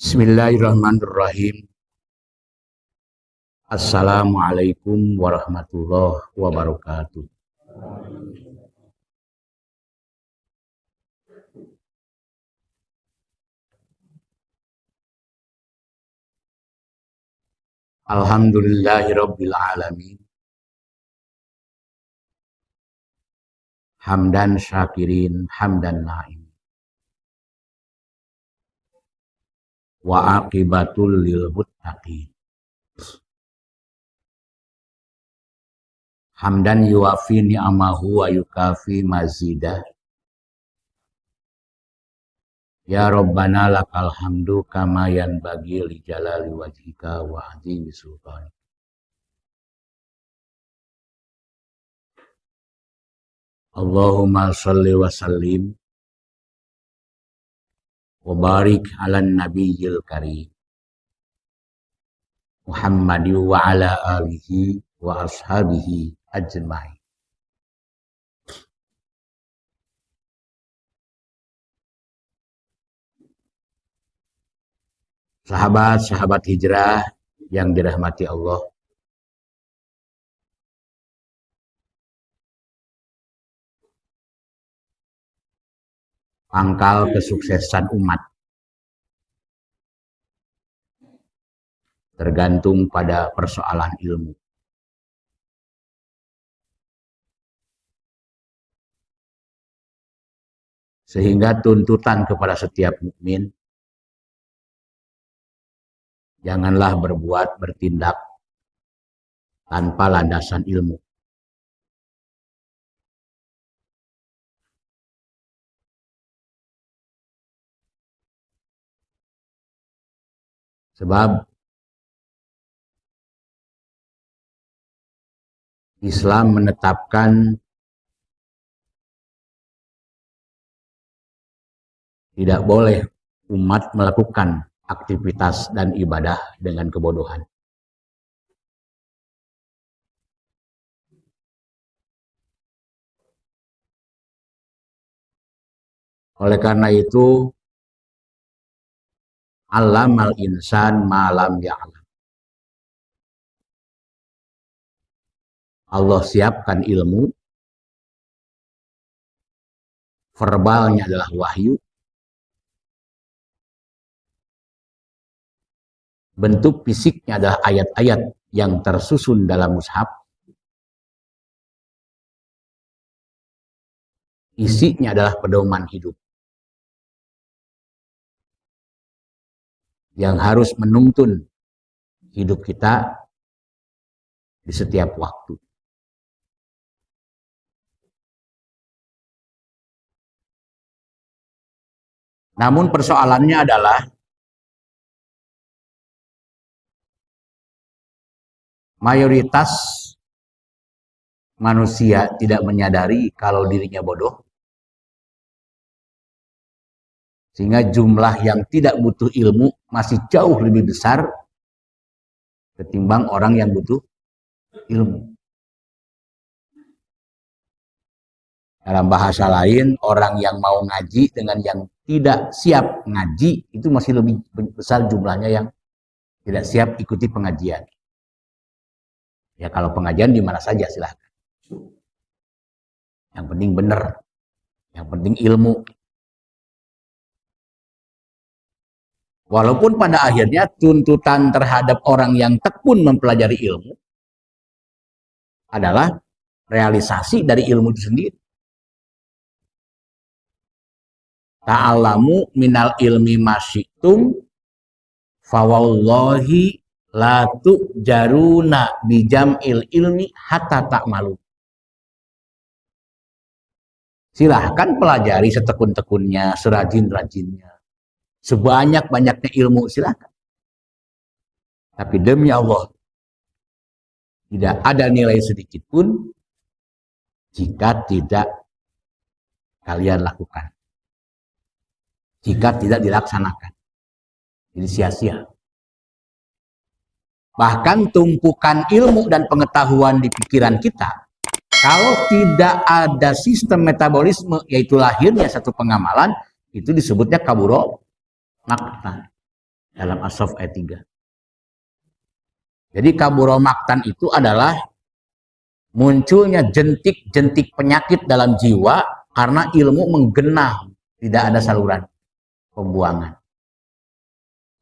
Bismillahirrahmanirrahim. Assalamualaikum warahmatullahi wabarakatuh. Alhamdulillahirabbil alamin. Hamdan syakirin, hamdan naim. Wa aqibatul lil muttaqin. Hamdan yuwafi ni'amahu wa yukafi mazidah. Ya Rabbana lakal hamdu kama yanbaghi li jalali wajhika wa azimi sultanik. Allahumma shalli wa sallim wa barik ala nabiyil karim Muhammad wa ala alihi wa ashabihi ajma'in. Sahabat-sahabat hijrah yang dirahmati Allah. Pangkal kesuksesan umat tergantung pada persoalan ilmu. Sehingga tuntutan kepada setiap mukmin, janganlah bertindak tanpa landasan ilmu. Sebab Islam menetapkan tidak boleh umat melakukan aktivitas dan ibadah dengan kebodohan. Oleh karena itu, allamal insan ma lam ya'lam. Allah siapkan ilmu, verbalnya adalah wahyu, bentuk fisiknya adalah ayat-ayat yang tersusun dalam mushaf, isinya adalah pedoman hidup yang harus menuntun hidup kita di setiap waktu. Namun persoalannya adalah mayoritas manusia tidak menyadari kalau dirinya bodoh, sehingga jumlah yang tidak butuh ilmu masih jauh lebih besar ketimbang orang yang butuh ilmu. Dalam bahasa lain, orang yang mau ngaji dengan yang tidak siap ngaji itu masih lebih besar jumlahnya yang tidak siap ikuti pengajian. Ya kalau pengajian di mana saja silahkan. Yang penting benar, yang penting ilmu. Walaupun pada akhirnya tuntutan terhadap orang yang tekun mempelajari ilmu adalah realisasi dari ilmu itu sendiri. Ta'alamu minal ilmi masyitum fawallahi la tu'jaruna bijam'il ilmi hatta ta'malu. Silahkan pelajari setekun-tekunnya, serajin-rajinnya, sebanyak-banyaknya ilmu, silahkan. Tapi demi Allah, tidak ada nilai sedikit pun jika tidak kalian lakukan, jika tidak dilaksanakan. Jadi sia-sia. Bahkan tumpukan ilmu dan pengetahuan di pikiran kita, kalau tidak ada sistem metabolisme, yaitu lahirnya satu pengamalan, itu disebutnya kaburo makna. dalam As-Saff ayat 3. Jadi kaburo maktan itu adalah munculnya jentik-jentik penyakit dalam jiwa karena ilmu menggenang, tidak ada saluran pembuangan.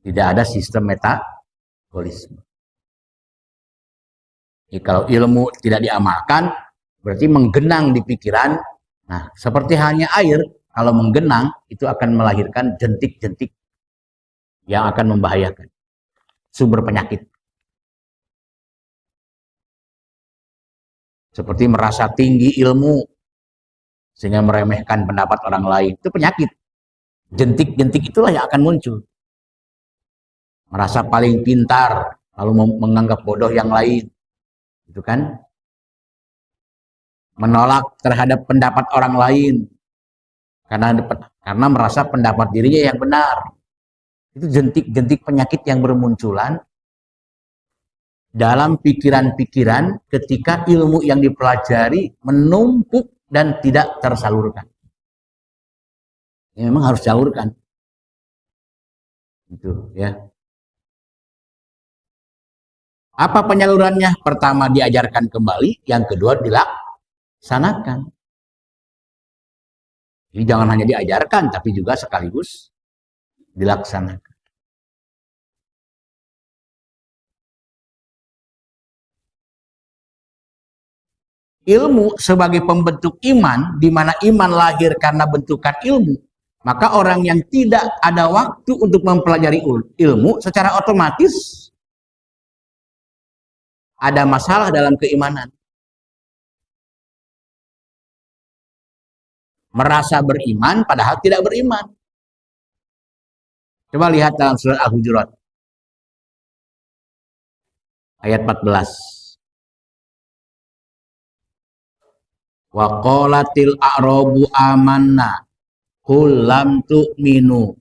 Tidak ada sistem metabolisme. Jadi kalau ilmu tidak diamalkan, berarti menggenang di pikiran. Nah, seperti halnya air, kalau menggenang, itu akan melahirkan jentik-jentik yang akan membahayakan. Sumber penyakit. Seperti merasa tinggi ilmu, sehingga meremehkan pendapat orang lain. Itu penyakit. Jentik-jentik itulah yang akan muncul. Merasa paling pintar, lalu menganggap bodoh yang lain. Itu kan? Menolak terhadap pendapat orang lain. Karena merasa pendapat dirinya yang benar. Itu jentik-jentik penyakit yang bermunculan dalam pikiran-pikiran ketika ilmu yang dipelajari menumpuk dan tidak tersalurkan. Ya, memang harus salurkan. Itu ya. Apa penyalurannya? Pertama diajarkan kembali, yang kedua dilaksanakan. Jadi jangan hanya diajarkan, tapi juga sekaligus dilaksanakan. Ilmu sebagai pembentuk iman, di mana iman lahir karena bentukan ilmu, maka orang yang tidak ada waktu untuk mempelajari ilmu secara otomatis ada masalah dalam keimanan. Merasa beriman padahal tidak beriman. Coba lihat dalam surat Al-Hujurat ayat 14. Wa qalatil a'rabu amanna qul lam tu'minu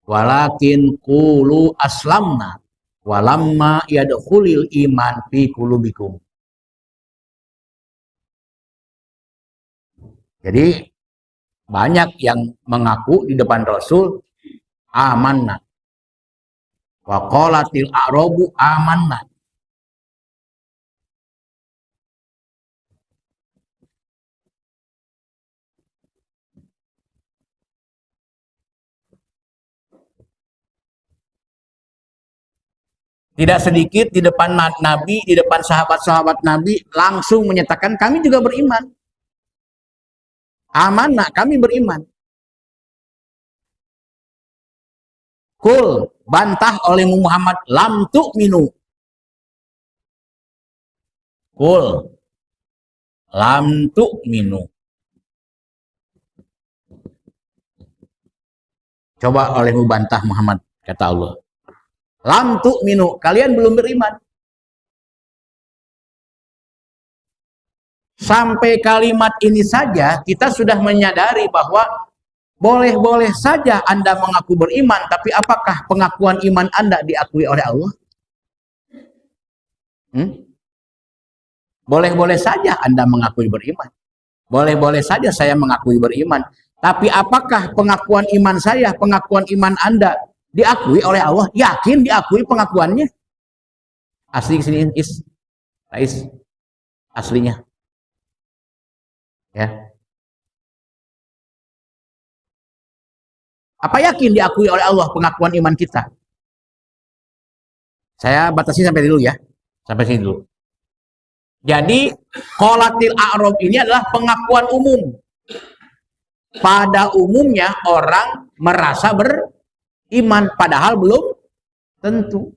walakin qulu aslamna walamma yadkhulil iman fi qulubikum. Jadi banyak yang mengaku di depan Rasul amanna. Wa qalatil a'rabu amanna. Tidak sedikit di depan Nabi, di depan sahabat-sahabat Nabi langsung menyatakan kami juga beriman. Amanah, kami beriman. Kul, bantah oleh Muhammad, lam tu'minu. Kul, lam tu'minu. Coba olehmu bantah Muhammad, kata Allah. Lam tu'minu, kalian belum beriman. Sampai kalimat ini saja kita sudah menyadari bahwa boleh-boleh saja Anda mengaku beriman, tapi apakah pengakuan iman Anda diakui oleh Allah? Boleh-boleh saja Anda mengakui beriman. Boleh-boleh saja saya mengakui beriman. Tapi apakah pengakuan iman saya, pengakuan iman Anda diakui oleh Allah? Yakin diakui pengakuannya? Asli sini Rais, aslinya. Ya. Apa yakin diakui oleh Allah pengakuan iman kita? Saya batasi sampai dulu ya. Sampai sini dulu. Jadi, qolatil a'rab ini adalah pengakuan umum. Pada umumnya orang merasa beriman padahal belum tentu.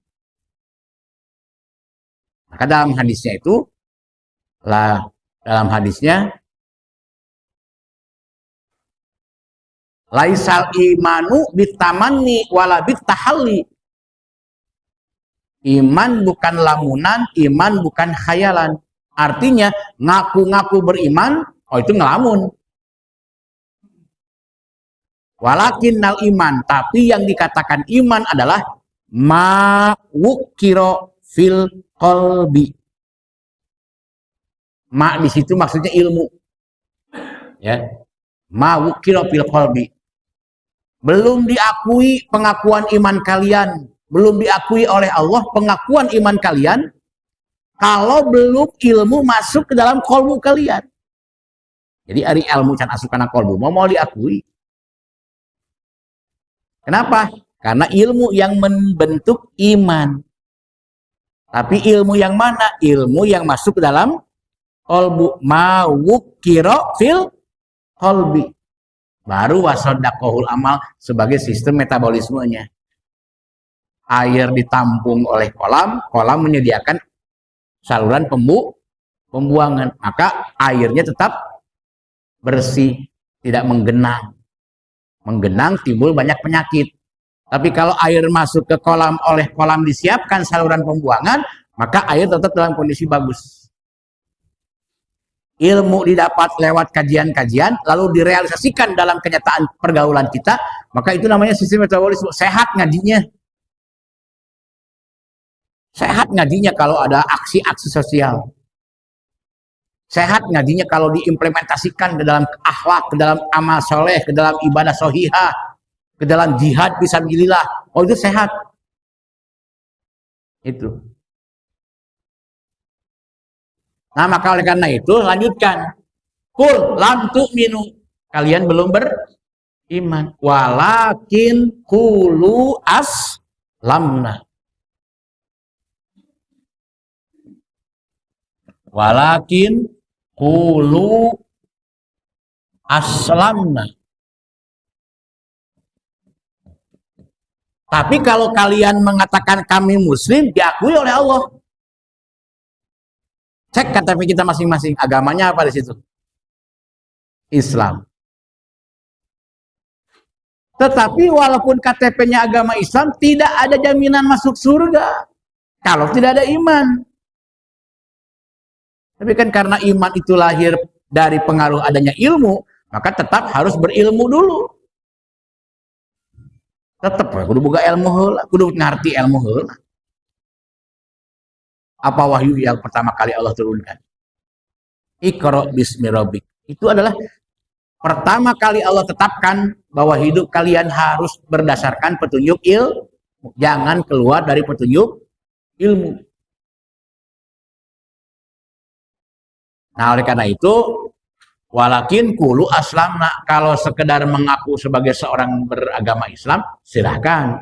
Maka dalam hadisnya itu dalam hadisnya laisal imanu bitamanni wala bitahalli. Iman bukan lamunan, iman bukan khayalan. Artinya ngaku-ngaku beriman, oh itu ngelamun. Walakinnal iman, tapi yang dikatakan iman adalah ma wukiro fil qalbi. Ma di situ maksudnya ilmu. Ya. Ma wukiro fil qalbi. Belum diakui pengakuan iman kalian belum diakui oleh Allah pengakuan iman kalian kalau belum ilmu masuk ke dalam kolbu kalian. Jadi ari ilmu can asup kana kolbu mau diakui. Kenapa? Karena ilmu yang membentuk iman. Tapi ilmu yang mana? Ilmu yang masuk ke dalam kolbu. Mawukiro fil kolbi. Baru wasodakohul amal sebagai sistem metabolismenya. Air ditampung oleh kolam, kolam menyediakan saluran pembuangan, maka airnya tetap bersih, tidak menggenang. Menggenang timbul banyak penyakit. Tapi kalau air masuk ke kolam, oleh kolam disiapkan saluran pembuangan, maka air tetap dalam kondisi bagus. Ilmu didapat lewat kajian-kajian, lalu direalisasikan dalam kenyataan pergaulan kita, maka itu namanya sistem metabolisme. Sehat ngadinya. Sehat ngadinya kalau ada aksi-aksi sosial. Sehat ngadinya kalau diimplementasikan ke dalam akhlak, ke dalam amal soleh, ke dalam ibadah sohihah, ke dalam jihad fisabilillah. Oh, itu sehat. Itu. Nah, maka oleh karena itu lanjutkan. Kul lam tu'minu. Kalian belum beriman. Walakin kulu aslamna. Walakin kulu aslamna. Tapi kalau kalian mengatakan kami muslim, diakui oleh Allah. Cek KTP kita masing-masing, agamanya apa di situ? Islam. Tetapi walaupun KTP-nya agama Islam, tidak ada jaminan masuk surga kalau tidak ada iman. Tapi kan karena iman itu lahir dari pengaruh adanya ilmu, maka tetap harus berilmu dulu. Tetap kudu boga ilmu heula, kudu ngarti ilmu heula. Apa wahyu yang pertama kali Allah turunkan? Iqra bismi rabbik. Itu adalah pertama kali Allah tetapkan bahwa hidup kalian harus berdasarkan petunjuk ilmu. Jangan keluar dari petunjuk ilmu. Nah, oleh karena itu, walakin kulu aslamna, kalau sekedar mengaku sebagai seorang beragama Islam, silahkan.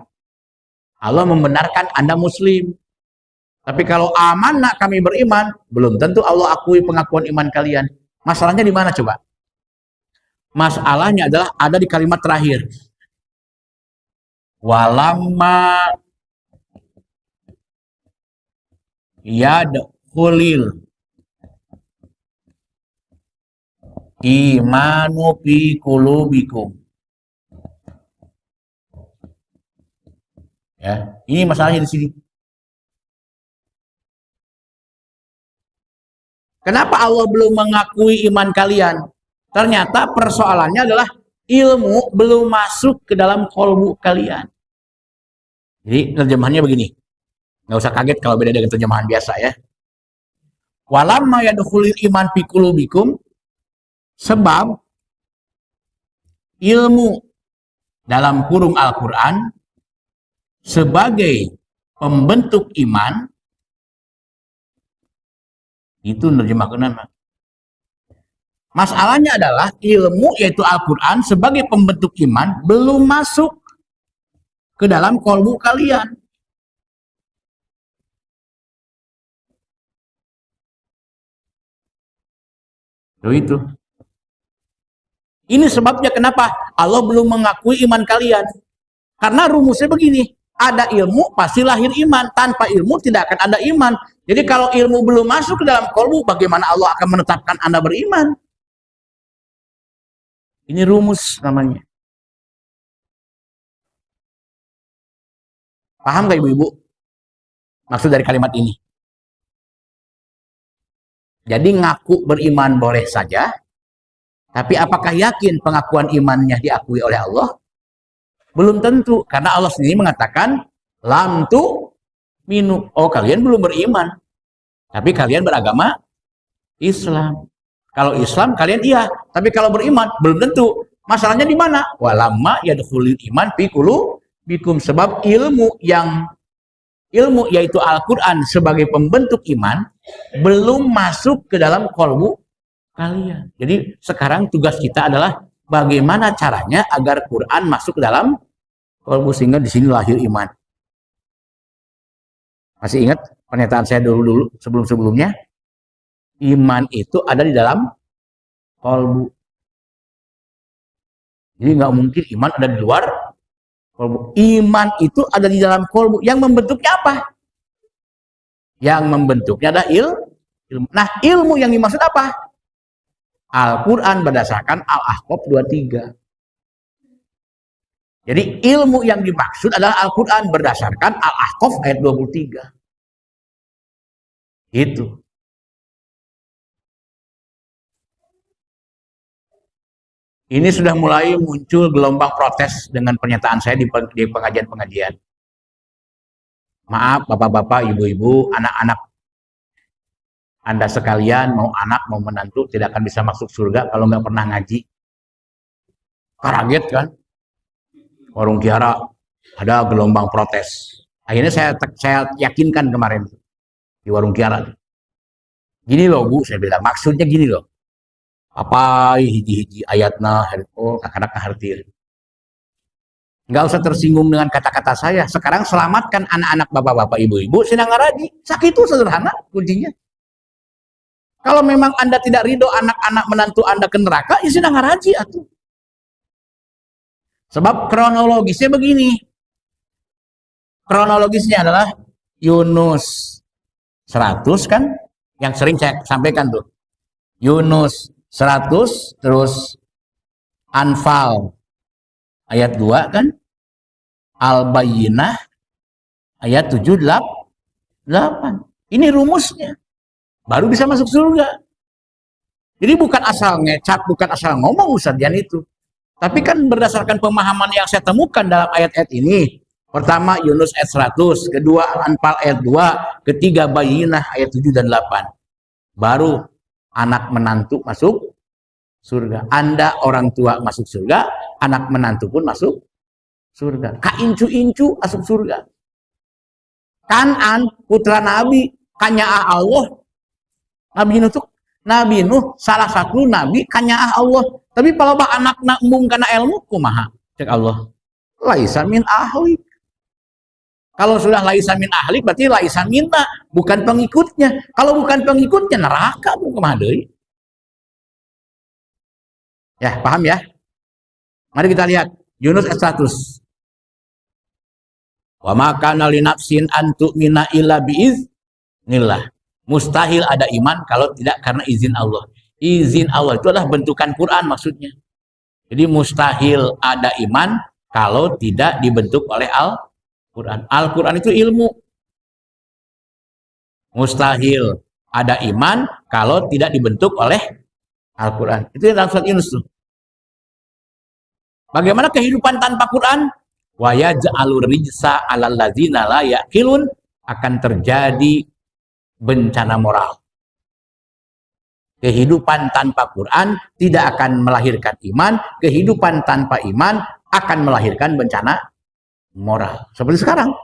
Allah membenarkan Anda muslim. Tapi kalau amanah kami beriman, belum tentu Allah akui pengakuan iman kalian. Masalahnya di mana coba? Masalahnya adalah ada di kalimat terakhir. Walamma yadkhulil imanu fi qulubikum. Ya, ini masalahnya di sini. Kenapa Allah belum mengakui iman kalian? Ternyata persoalannya adalah ilmu belum masuk ke dalam kolbu kalian. Jadi terjemahannya begini. Nggak usah kaget kalau beda dengan terjemahan biasa ya. Walamma yadkhulil iman fi qulubikum. Sebab ilmu dalam kurung Al-Quran sebagai pembentuk iman itu nerjemahkan. Masalahnya adalah ilmu yaitu Al-Quran sebagai pembentuk iman belum masuk ke dalam kolbu kalian. Itu. Ini sebabnya kenapa Allah belum mengakui iman kalian. Karena rumusnya begini, ada ilmu pasti lahir iman, tanpa ilmu tidak akan ada iman. Jadi kalau ilmu belum masuk ke dalam kolbu, bagaimana Allah akan menetapkan Anda beriman? Ini rumus namanya. Paham gak ibu-ibu? Maksud dari kalimat ini. Jadi ngaku beriman boleh saja, tapi apakah yakin pengakuan imannya diakui oleh Allah? Belum tentu, karena Allah sendiri mengatakan lam tu minu. Oh, kalian belum beriman, tapi kalian beragama Islam. Kalau Islam kalian iya, tapi kalau beriman belum tentu. Masalahnya di mana? Walamma yadkhulul iman fi qulubikum, sebab ilmu yang ilmu yaitu Al-Quran sebagai pembentuk iman belum masuk ke dalam kolbu kalian. Jadi sekarang tugas kita adalah bagaimana caranya agar Quran masuk ke dalam kolbu sehingga di sini lahir iman. Masih ingat pernyataan saya dulu sebelum-sebelumnya? Iman itu ada di dalam kolbu. Jadi nggak mungkin iman ada di luar kolbu. Iman itu ada di dalam kolbu. Yang membentuknya apa? Yang membentuknya ada ilmu. Nah, ilmu yang dimaksud apa? Al-Quran berdasarkan Al-Ahqaf 23. Jadi ilmu yang dimaksud adalah Al-Quran berdasarkan Al-Ahqaf ayat 23. Itu. Ini sudah mulai muncul gelombang protes dengan pernyataan saya di pengajian-pengajian. Maaf bapak-bapak, ibu-ibu, anak-anak Anda sekalian, mau anak, mau menantu, tidak akan bisa masuk surga kalau nggak pernah ngaji. Kaget kan? Warung Kiara ada gelombang protes. Akhirnya saya yakinkan kemarin di Warung Kiara. Gini loh Bu, saya bilang, maksudnya gini loh. Apa hiji-hiji ayatna, oh kakak hartir. Nggak usah tersinggung dengan kata-kata saya. Sekarang selamatkan anak-anak bapak-bapak, ibu-ibu, sedang ngaraji. Sakit itu sederhana kuncinya. Kalau memang Anda tidak ridho anak-anak menantu Anda ke neraka, ya sedang ngaraji atuh. Sebab kronologisnya begini. Kronologisnya adalah Yunus 100 kan, yang sering saya sampaikan tuh. Yunus 100, terus Anfal ayat 2 kan, Al-Bayyinah ayat 7, 8. Ini rumusnya. Baru bisa masuk surga. Jadi bukan asal ngecap, bukan asal ngomong Ustadz itu. Tapi kan berdasarkan pemahaman yang saya temukan dalam ayat-ayat ini. Pertama Yunus ayat 100, kedua Al-Anfal ayat 2, ketiga Bayyinah ayat 7 dan 8. Baru anak menantu masuk surga. Anda orang tua masuk surga, anak menantu pun masuk surga. Kaincu-incu masuk surga. Kanan putra Nabi, kanyaah Allah. Nabi Nuh salah satu nabi kanyaah Allah. Tapi kalau bah anak nambung karena ilmu kumaha? Cek Allah. Laisa min ahli. Kalau sudah laisa min ahli berarti laisa minna, bukan pengikutnya. Kalau bukan pengikutnya neraka tuh kumaha deui? Ya, paham ya? Mari kita lihat Yunus ayat 100. Wa ma kana li nafsin an tu'mina illa biiznillah. Mustahil ada iman kalau tidak karena izin Allah. Izin Allah itu adalah bentukan Quran maksudnya. Jadi mustahil ada iman kalau tidak dibentuk oleh Al-Quran. Al-Quran itu ilmu. Mustahil ada iman kalau tidak dibentuk oleh Al-Quran. Itu dalam surat Yunus tuh. Bagaimana kehidupan tanpa Quran? Wa yaj'alur rijsa 'alal ladzina la yaqilun, akan terjadi bencana moral. Kehidupan tanpa Quran tidak akan melahirkan iman, kehidupan tanpa iman akan melahirkan bencana moral. Seperti sekarang.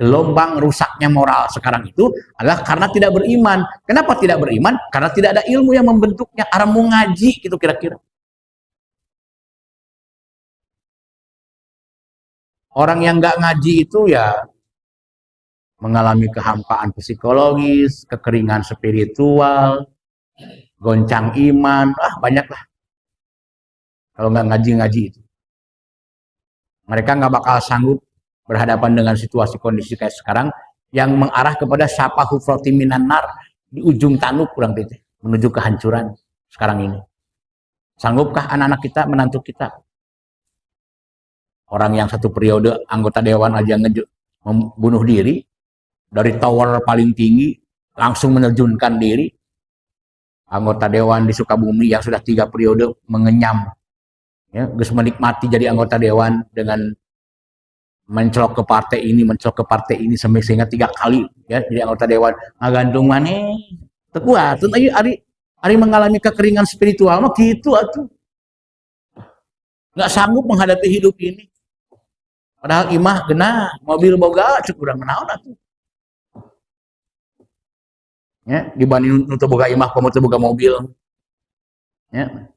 Gelombang rusaknya moral sekarang itu adalah karena tidak beriman. Kenapa tidak beriman? Karena tidak ada ilmu yang membentuknya. Orang mau ngaji gitu kira-kira. Orang yang nggak ngaji itu ya mengalami kehampaan psikologis, kekeringan spiritual, goncang iman, banyak lah. Kalau nggak ngaji-ngaji itu. Mereka nggak bakal sanggup berhadapan dengan situasi kondisi kayak sekarang yang mengarah kepada syapa hufrati minan nar, di ujung tanduk kurang lebih menuju kehancuran sekarang ini. Sanggupkah anak-anak kita, menantu kita? Orang yang satu periode anggota dewan aja membunuh diri, dari tower paling tinggi langsung menerjunkan diri. Anggota dewan di Sukabumi yang sudah 3 periode mengenyam, ya, geus menikmati jadi anggota dewan dengan mencolok ke partai ini sehingga 3 kali ya jadi anggota dewan. Ngagantung maneh tekuatun ari mengalami kekeringan spiritual mah gitu atuh. Nggak sanggup menghadapi hidup ini. Padahal imah genah, mobil boga cuk urang naon atuh. Ya, dibanding nu teu boga imah komo teu boga mobil. Ya.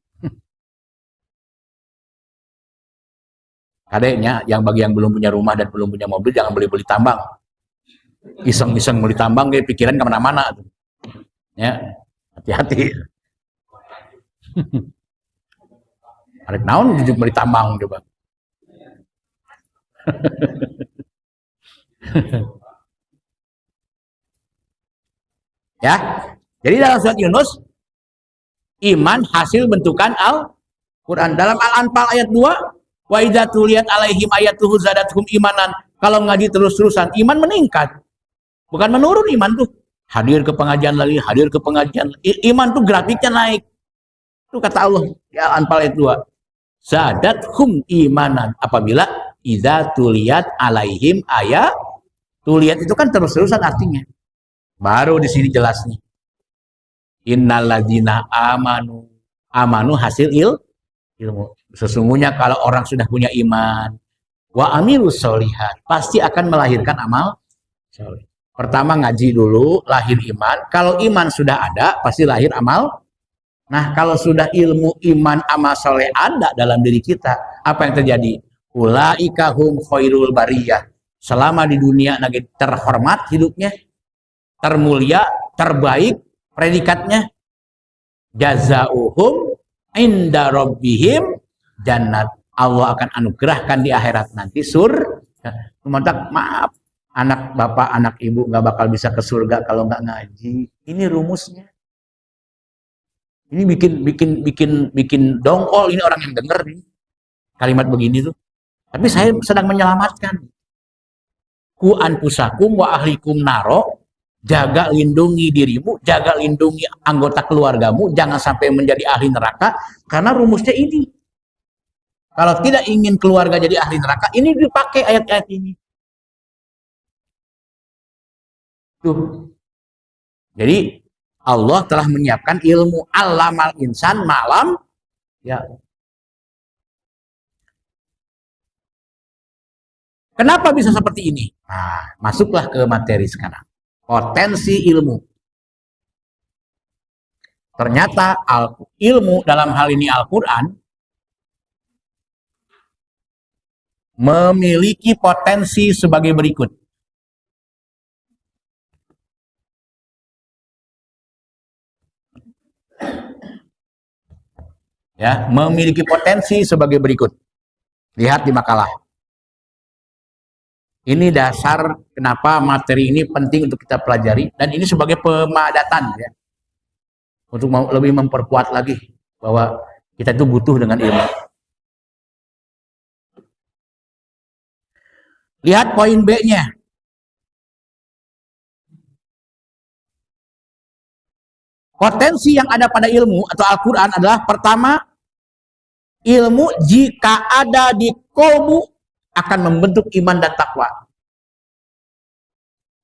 Kadeknya yang bagi yang belum punya rumah dan belum punya mobil jangan beli-beli tambang. Iseng-iseng beli tambang kayak pikiran kemana-mana. Ya, hati-hati. Arek naon jujuk beli tambang coba. Ya. Jadi dalam surat Yunus iman hasil bentukan Al-Quran. Dalam Al-Anfal ayat 2, wa idza tuliyat alaihim ayatuhu zadatuhum imanan. Kalau ngaji terus-terusan iman meningkat. Bukan menurun iman tuh. Hadir ke pengajian lagi, hadir ke pengajian. Iman tuh grafiknya naik. Itu kata Allah di Al-Anfal ayat 2. Zadathum imanan apabila idza tuliyat alaihim ayat. Tuliyat itu kan terus-terusan artinya. Baru di sini jelas nih. Innalladzina amanu. Amanu hasil ilmu. Sesungguhnya kalau orang sudah punya iman, wa amilus sholihat, pasti akan melahirkan amal soleh. Pertama ngaji dulu, lahir iman. Kalau iman sudah ada, pasti lahir amal. Nah, kalau sudah ilmu, iman, amal soleh ada dalam diri kita, apa yang terjadi? Ulaika hum khairul bariyah. Selama di dunia nage terhormat hidupnya, termulia, terbaik predikatnya. Jazauhum inda rabbihim jannat. Allah akan anugerahkan di akhirat nanti mantap, maaf, anak bapak, anak ibu nggak bakal bisa ke surga kalau nggak ngaji. Ini rumusnya. Ini bikin dongkol ini orang yang dengar nih kalimat begini tuh. Tapi saya sedang menyelamatkan. Ku anfusakum wa ahlikum naro. Jaga lindungi dirimu, jaga lindungi anggota keluargamu, jangan sampai menjadi ahli neraka, karena rumusnya ini. Kalau tidak ingin keluarga jadi ahli neraka, ini dipakai ayat-ayat ini. Tuh. Jadi Allah telah menyiapkan ilmu allamal insan malam ya. Kenapa bisa seperti ini? Nah, masuklah ke materi sekarang. Potensi ilmu. Ternyata ilmu dalam hal ini Al-Quran memiliki potensi sebagai berikut. Ya, memiliki potensi sebagai berikut. Lihat di makalah. Ini dasar kenapa materi ini penting untuk kita pelajari, dan ini sebagai pemadatan ya. Untuk lebih memperkuat lagi bahwa kita itu butuh dengan ilmu. Lihat poin B-nya. Potensi yang ada pada ilmu atau Al-Quran adalah pertama, ilmu jika ada di kolbu akan membentuk iman dan takwa.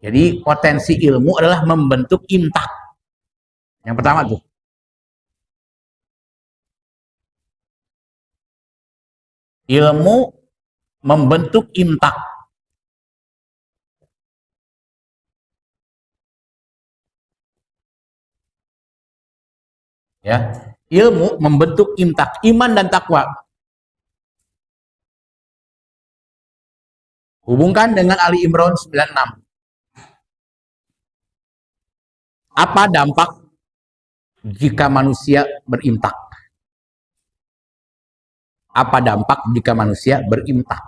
Jadi potensi ilmu adalah membentuk imtak. Yang pertama tuh. Ilmu membentuk imtak. Ya, ilmu membentuk imtak, iman dan takwa. Hubungkan dengan Ali Imran 96. Apa dampak jika manusia berimtak? Apa dampak jika manusia berimtak?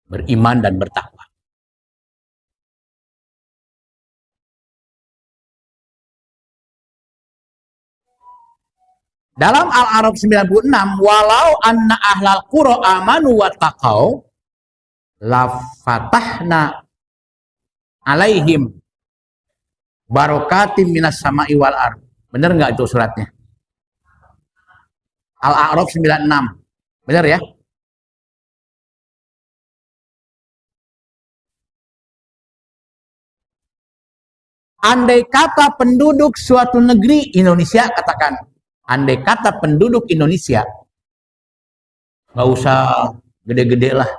Beriman dan bertakwa. Dalam Al-A'raf 96, walau anna ahlal qura amanu wa taqau la fatahna alaihim barokatim minas sama'i wal ard. Benar nggak itu suratnya? Al-A'raf 96. Benar ya? Andai kata penduduk suatu negeri, Indonesia katakan, andai kata penduduk Indonesia, nggak usah gede-gede lah,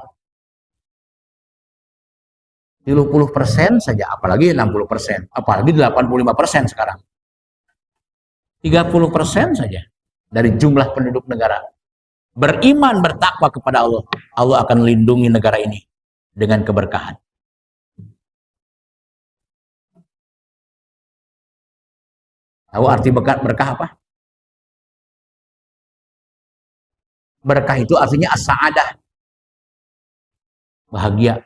30% saja, apalagi 60%, apalagi 85% sekarang. 30% saja dari jumlah penduduk negara beriman, bertakwa kepada Allah. Allah akan lindungi negara ini dengan keberkahan. Tahu arti berkah apa? Berkah itu artinya as-sa'adah, bahagia.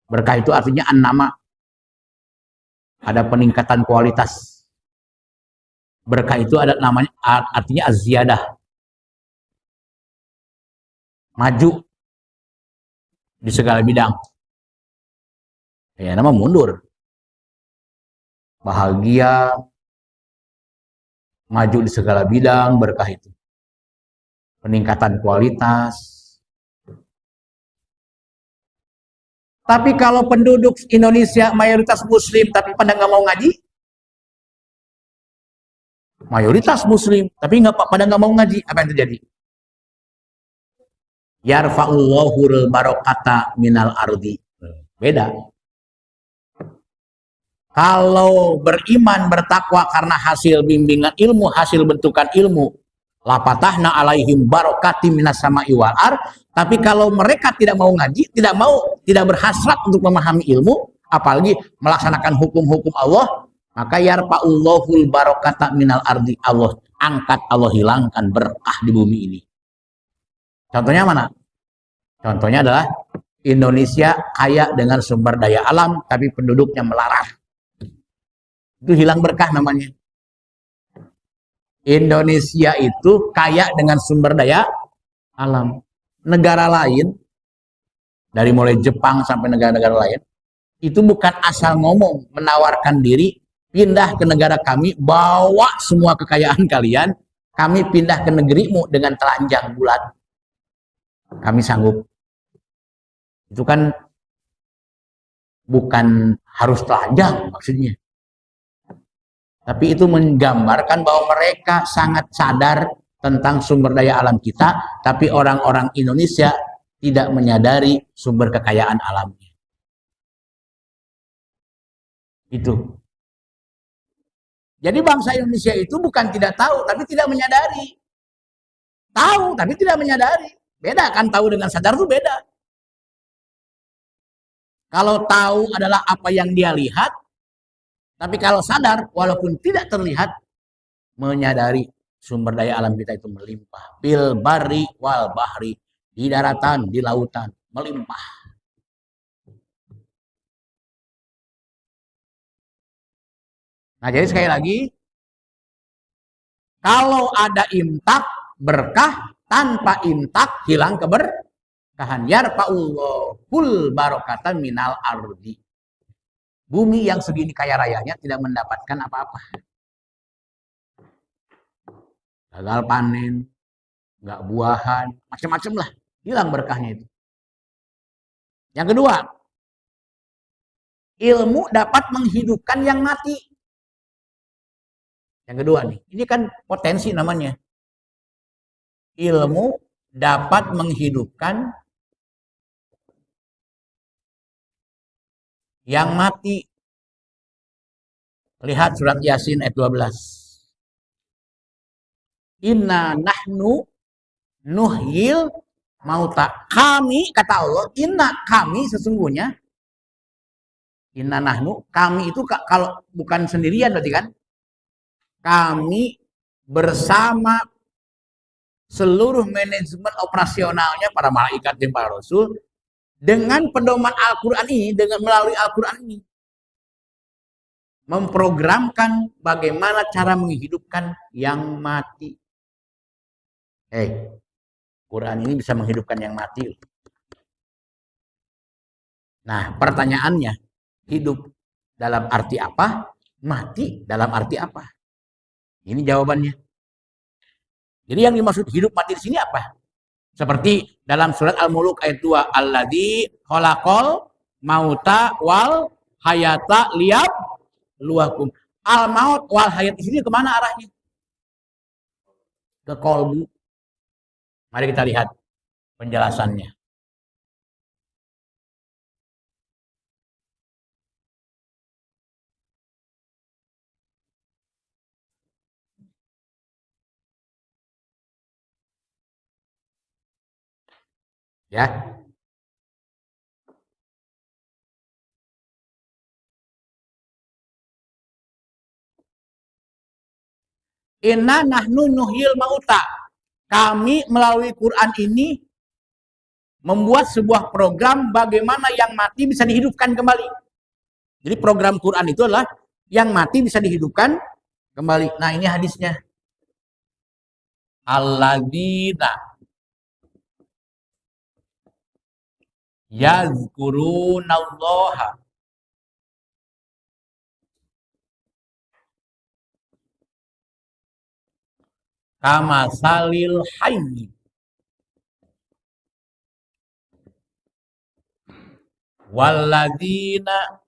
Berkah itu artinya an-nama, ada peningkatan kualitas. Berkah itu ada namanya, artinya az-ziyadah, maju di segala bidang. Ya, nama mundur. Bahagia, maju di segala bidang, berkah itu. Peningkatan kualitas. Tapi kalau penduduk Indonesia mayoritas muslim tapi pada nggak mau ngaji, mayoritas muslim tapi pada nggak mau ngaji, apa yang terjadi? Yarfa'ullahul barokata minal ardi. Beda. Kalau beriman, bertakwa karena hasil bimbingan ilmu, hasil bentukan ilmu, lapatahna alaihim barokati minas sama'i wal ard. Tapi kalau mereka tidak mau ngaji, tidak berhasrat untuk memahami ilmu, apalagi melaksanakan hukum-hukum Allah, maka yarfa'ullahul barokata minal ardi. Allah angkat, Allah hilangkan berkah di bumi ini. Contohnya mana? Contohnya adalah Indonesia kaya dengan sumber daya alam, tapi penduduknya melarat. Itu hilang berkah namanya. Indonesia itu kaya dengan sumber daya alam. Negara lain, dari mulai Jepang sampai negara-negara lain, itu bukan asal ngomong, menawarkan diri, pindah ke negara kami, bawa semua kekayaan kalian, kami pindah ke negerimu dengan telanjang bulat. Kami sanggup. Itu kan bukan harus telanjang maksudnya. Tapi itu menggambarkan bahwa mereka sangat sadar tentang sumber daya alam kita, tapi orang-orang Indonesia tidak menyadari sumber kekayaan alamnya. Itu. Jadi bangsa Indonesia itu bukan tidak tahu, tapi tidak menyadari. Tahu, tapi tidak menyadari. Beda kan, tahu dengan sadar itu beda. Kalau tahu adalah apa yang dia lihat, tapi kalau sadar, walaupun tidak terlihat, menyadari sumber daya alam kita itu melimpah. Bil bari wal bahri, di daratan, di lautan, melimpah. Nah, jadi sekali lagi, kalau ada imtak, berkah, tanpa imtak, hilang keberkahan. Yarfa'ullahul barokatan minal ardi. Bumi yang segini kaya rayanya tidak mendapatkan apa-apa. Gagal panen, nggak buahan, macam-macam lah. Hilang berkahnya itu. Yang kedua, ilmu dapat menghidupkan yang mati. Yang kedua nih, ini kan potensi namanya. Ilmu dapat menghidupkan yang mati. Lihat surat Yasin ayat 12. Inna nahnu nuhyil mauta. Kami, kata Allah, inna kami sesungguhnya, inna nahnu, kami itu kalau bukan sendirian berarti kan, kami bersama seluruh manajemen operasionalnya, para malaikat dan para rasul, dengan pedoman Al-Quran ini, dengan melalui Al-Quran ini, memprogramkan bagaimana cara menghidupkan yang mati. Quran ini bisa menghidupkan yang mati. Nah, pertanyaannya, hidup dalam arti apa? Mati dalam arti apa? Ini jawabannya. Jadi yang dimaksud hidup mati di sini apa? Seperti dalam surat Al-Muluk ayat 2, alladzi khalaqal mauta wal hayata liyabluwakum. Al-maut wal hayat di sini kemana arahnya? Ke kolbu. Mari kita lihat penjelasannya. Ya. Inna nahnu nuhyil mauta. Kami melalui Quran ini membuat sebuah program bagaimana yang mati bisa dihidupkan kembali. Jadi program Quran itu adalah yang mati bisa dihidupkan kembali. Nah, ini hadisnya. Alladzina yazkurunallaha kama salil hayy walladzina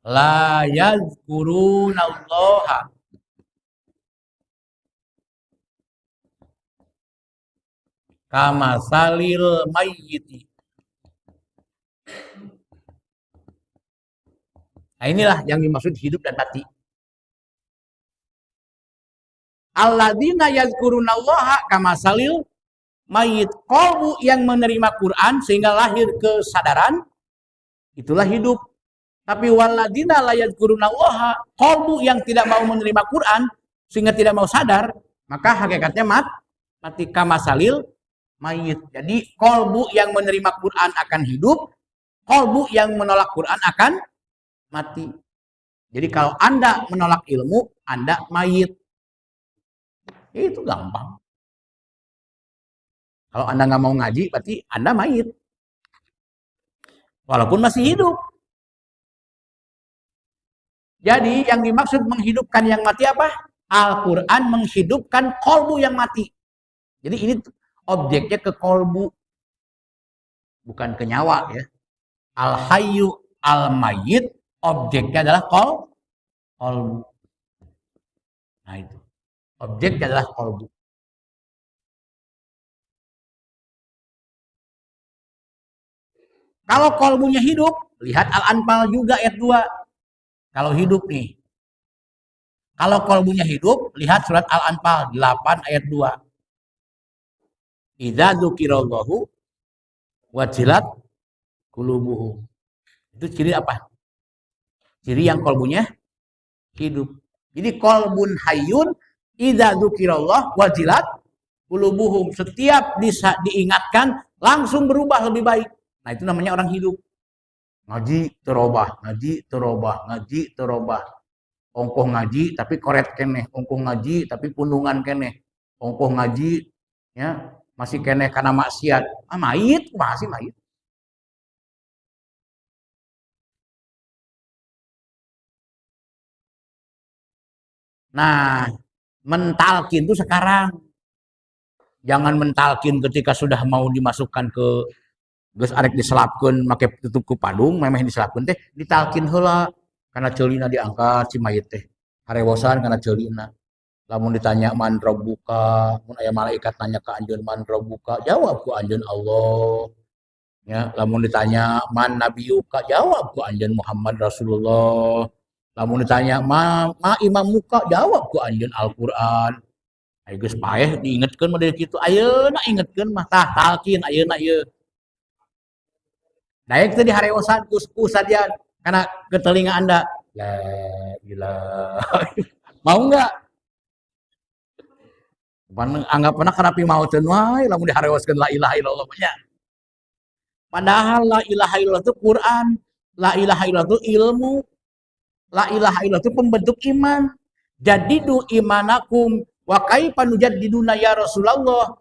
la yazkurunallaha kama salil mayyiti. Nah, inilah yang dimaksud hidup dan mati. Alladzina yazkurunallaha kama salil mayyit. Qalbu yang menerima Quran sehingga lahir kesadaran, itulah hidup. Tapi walladzina la yazkurunallaha, qalbu yang tidak mau menerima Quran sehingga tidak mau sadar, maka hakikatnya mati kama salil mayyit. Jadi qalbu yang menerima Quran akan hidup, qalbu yang menolak Quran akan mati. Jadi kalau Anda menolak ilmu, Anda mayit. Itu gampang. Kalau Anda nggak mau ngaji, berarti Anda mayit. Walaupun masih hidup. Jadi yang dimaksud menghidupkan yang mati apa? Al-Quran menghidupkan kolbu yang mati. Jadi ini objeknya ke kolbu. Bukan ke nyawa ya. Al-Hayyu al-Mayyit objeknya adalah kolbu. Nah itu. Objeknya adalah kolbu. Kalau kolbunya hidup, lihat Al-Anfal juga ayat 2. Kalau hidup nih. Kalau kolbunya hidup, lihat surat Al-Anfal 8 ayat 2. Idza dzukirallahu wajilat qulubuhum. Itu ciri apa? Ciri yang kolbunya hidup. Jadi kolbun hayyun idza dzukirallah wajilat qulubuhum. Setiap diingatkan langsung berubah lebih baik. Nah, itu namanya orang hidup. Ngaji terobah, ngaji terobah, ngaji terobah. Ongkoh ngaji tapi koret keneh, ongkoh ngaji tapi pundungan keneh. Ongkoh ngaji ya masih keneh karena maksiat. Mayit masih mayit. Nah, mentalkin itu sekarang. Jangan mentalkin ketika sudah mau dimasukkan ke geus arek diselapkeun make tutup ku padung, memeh diselapkeun teh ditalkin heula kana ceulina diangkat si mayit teh. Harewosan kana ceulina. Lamun ditanya man rabbuka, mun aya malaikat nanya ka anjeun man rabbuka, jawab ku anjeun Allah. Ya, lamun ditanya man nabiyuka, jawab ku anjeun Muhammad Rasulullah. Lamun ditanya ma imamuka, jawab ku anjeun Al-Qur'an. Aya geus paeh diingetkeun mah deui kitu. Ayeuna ingetkeun mah tah talkin ayeuna ieu. Daek teh dihareosan ku sadian kana ke telinga Anda. La ilaha. Mau enggak? Anggapanna kanapi mau teu wae lamun dihareoskeun la ilaha illallah nya. Padahal la ilaha illallah itu Quran, la ilaha illallah itu ilmu, la ilaha illallah itu pembentuk iman. Jadidu imanakum wa kaifa nujaddiduna ya Rasulullah.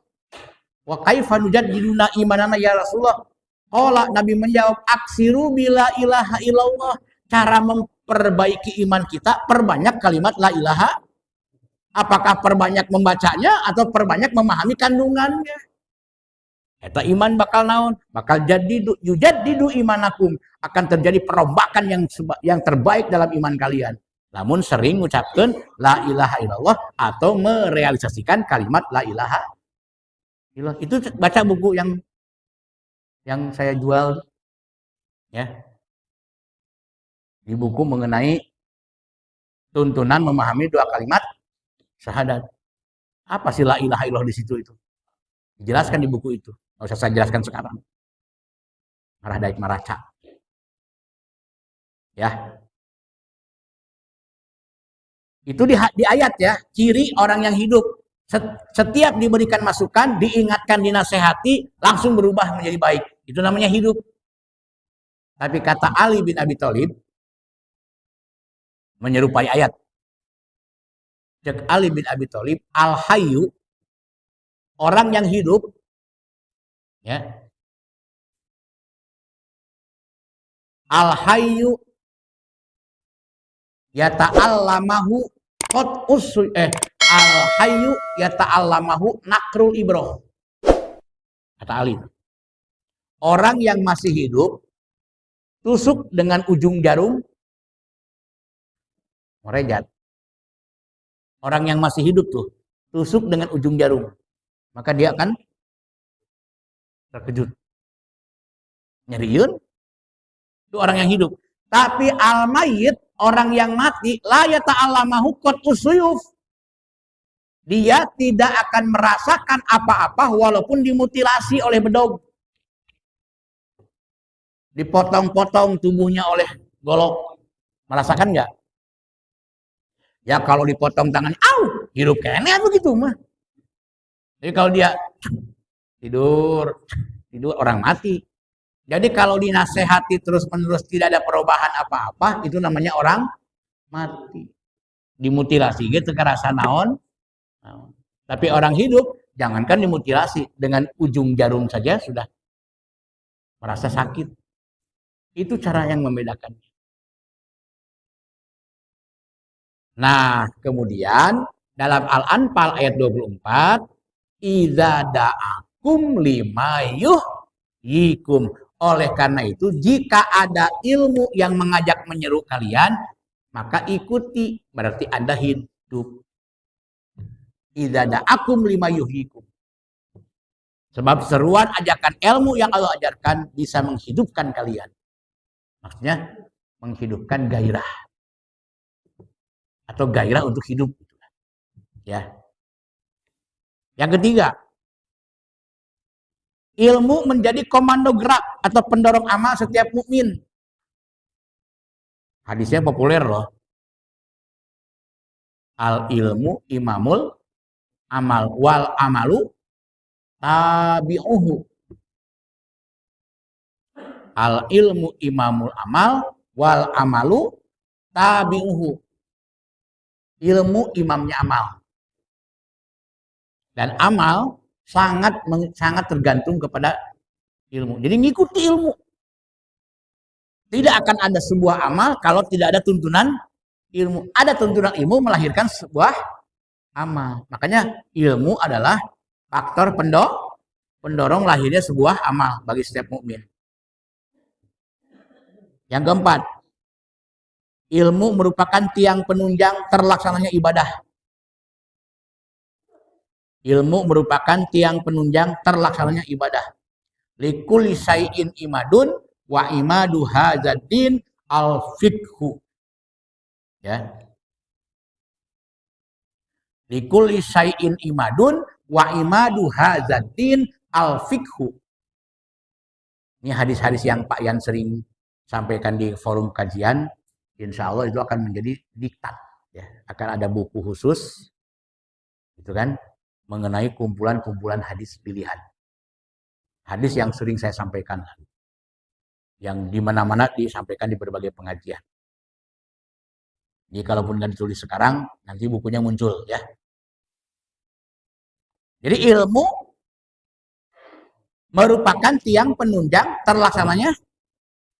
Wa kaifa nujaddiduna imanana ya Rasulullah. Qala Nabi menjawab, aksiru bila ilaha illallah. Cara memperbaiki iman kita, perbanyak kalimat la ilaha. Apakah perbanyak membacanya atau perbanyak memahami kandungannya? Eta iman bakal naon? Bakal yujaddidu imanakum. Akan terjadi perombakan yang terbaik dalam iman kalian. Namun sering mengucapkan la ilaha illallah atau merealisasikan kalimat la ilaha illallah. Itu baca buku yang saya jual ya. Di buku mengenai tuntunan memahami dua kalimat syahadat. Apa sih la ilaha illallah di situ itu? Dijelaskan di buku itu. Nggak usah saya jelaskan sekarang. Marah Daik Maraca. Ya. Itu di ayat ya, ciri orang yang hidup. Setiap diberikan masukan, diingatkan, dinasehati, langsung berubah menjadi baik. Itu namanya hidup. Tapi kata Ali bin Abi Thalib menyerupai ayat. Cek Ali bin Abi Thalib, al-hayyu, orang yang hidup, ya, al-hayyu yata'allamahu qad usul al-hayyu yata'allamahu nakrul ibroh. Kata Ali. Orang yang masih hidup tusuk dengan ujung jarum merejat. Orang yang masih hidup tuh tusuk dengan ujung jarum, maka dia akan terkejut. Nyeriun itu orang yang hidup. Tapi al-mayyit, orang yang mati, la yata'allamahu qad usuyuf. Dia tidak akan merasakan apa-apa walaupun dimutilasi oleh bedog. Dipotong-potong tubuhnya oleh golok. Merasakan nggak? Ya kalau dipotong tangannya, hidup kayaknya begitu mah. Jadi kalau dia tidur orang mati. Jadi kalau dinasehati terus-menerus tidak ada perubahan apa-apa, itu namanya orang mati. Dimutilasi gitu kerasa naon. Tapi orang hidup, jangankan dimutilasi, dengan ujung jarum saja sudah merasa sakit. Itu cara yang membedakannya. Nah, kemudian dalam Al-Anfal ayat 24, idza da'akum lima yuhyikum. Oleh karena itu, jika ada ilmu yang mengajak menyeru kalian, maka ikuti, berarti Anda hidup. Idza da'akum lima yuhyikum. Sebab seruan ajakan ilmu yang Allah ajarkan bisa menghidupkan kalian. Maksudnya menghidupkan gairah. Atau gairah untuk hidup. Ya. Yang ketiga, ilmu menjadi komando gerak atau pendorong amal setiap mukmin. Hadisnya populer loh. Al ilmu imamul amal wal amalu tabi'uhu. Al ilmu imamul amal wal amalu tabi'uhu. Ilmu imamnya amal. Dan amal sangat tergantung kepada ilmu. Jadi ngikuti ilmu. Tidak akan ada sebuah amal kalau tidak ada tuntunan ilmu. Ada tuntunan ilmu melahirkan sebuah amal. Makanya ilmu adalah faktor pendorong lahirnya sebuah amal bagi setiap mukmin. Yang keempat, ilmu merupakan tiang penunjang terlaksananya ibadah. Ilmu merupakan tiang penunjang terlaksananya ibadah. Likulli syai'in imadun wa imadu hadzal-din al-fiqhu. Ya. Likulli syai'in imadun wa imadu hadzal-din al-fiqhu. Ini hadis-hadis yang Pak Yan sering sampaikan di forum kajian. Insya Allah itu akan menjadi diktat. Ya. Akan ada buku khusus. Gitu kan. Mengenai kumpulan-kumpulan hadis pilihan. Hadis yang sering saya sampaikan. Yang di mana-mana disampaikan di berbagai pengajian. Jadi kalaupun nggak ditulis sekarang, nanti bukunya muncul ya. Jadi ilmu merupakan tiang penunjang terlaksananya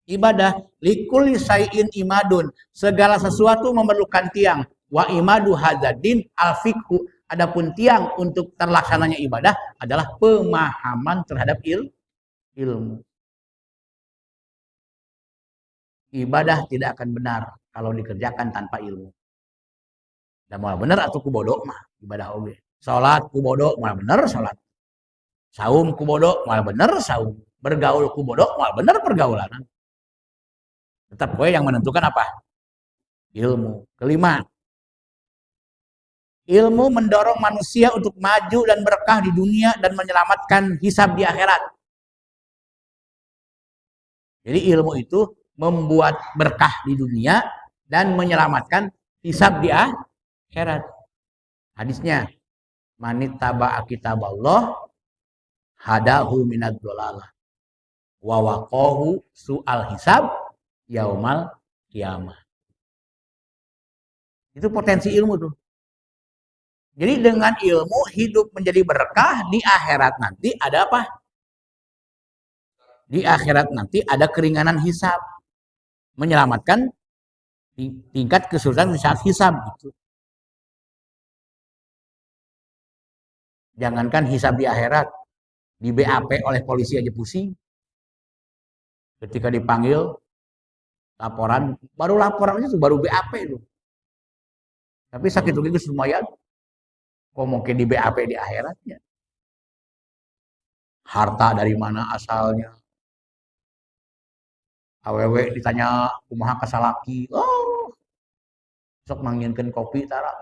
ibadah. Likulli syai'in imadun. Segala sesuatu memerlukan tiang. Wa imadu hadzal-din al-fiqhu. Adapun tiang untuk terlaksananya ibadah adalah pemahaman terhadap ilmu. Ibadah tidak akan benar kalau dikerjakan tanpa ilmu. Dan mau benar atau kubodo mah ibadah oge. Salat kubodo mau benar salat. Saum kubodo mau benar saum. Bergaul kubodo mau benar pergaulan. Tetap yang menentukan apa? Ilmu. Kelima, Ilmu mendorong manusia untuk maju dan berkah di dunia dan menyelamatkan hisab di akhirat. Jadi ilmu itu membuat berkah di dunia dan menyelamatkan hisab di akhirat. Hadisnya, manit taba'a kitaballah hadahu minad dolalah wa waqahu su'al hisab yaumal qiyamah. Itu potensi ilmu tuh. Jadi dengan ilmu hidup menjadi berkah, di akhirat nanti ada apa? Di akhirat nanti ada keringanan hisab. Menyelamatkan tingkat kesulitan saat hisab gitu. Jangankan hisab di akhirat, di BAP oleh polisi aja pusing. Ketika dipanggil laporan, baru laporannya itu baru BAP itu. Tapi sakit itu lumayan. Kok mungkin di BAP di akhiratnya? Harta dari mana asalnya? Awewe ditanya kumaha kasalaki. Oh, sok manginkeun kopi tara.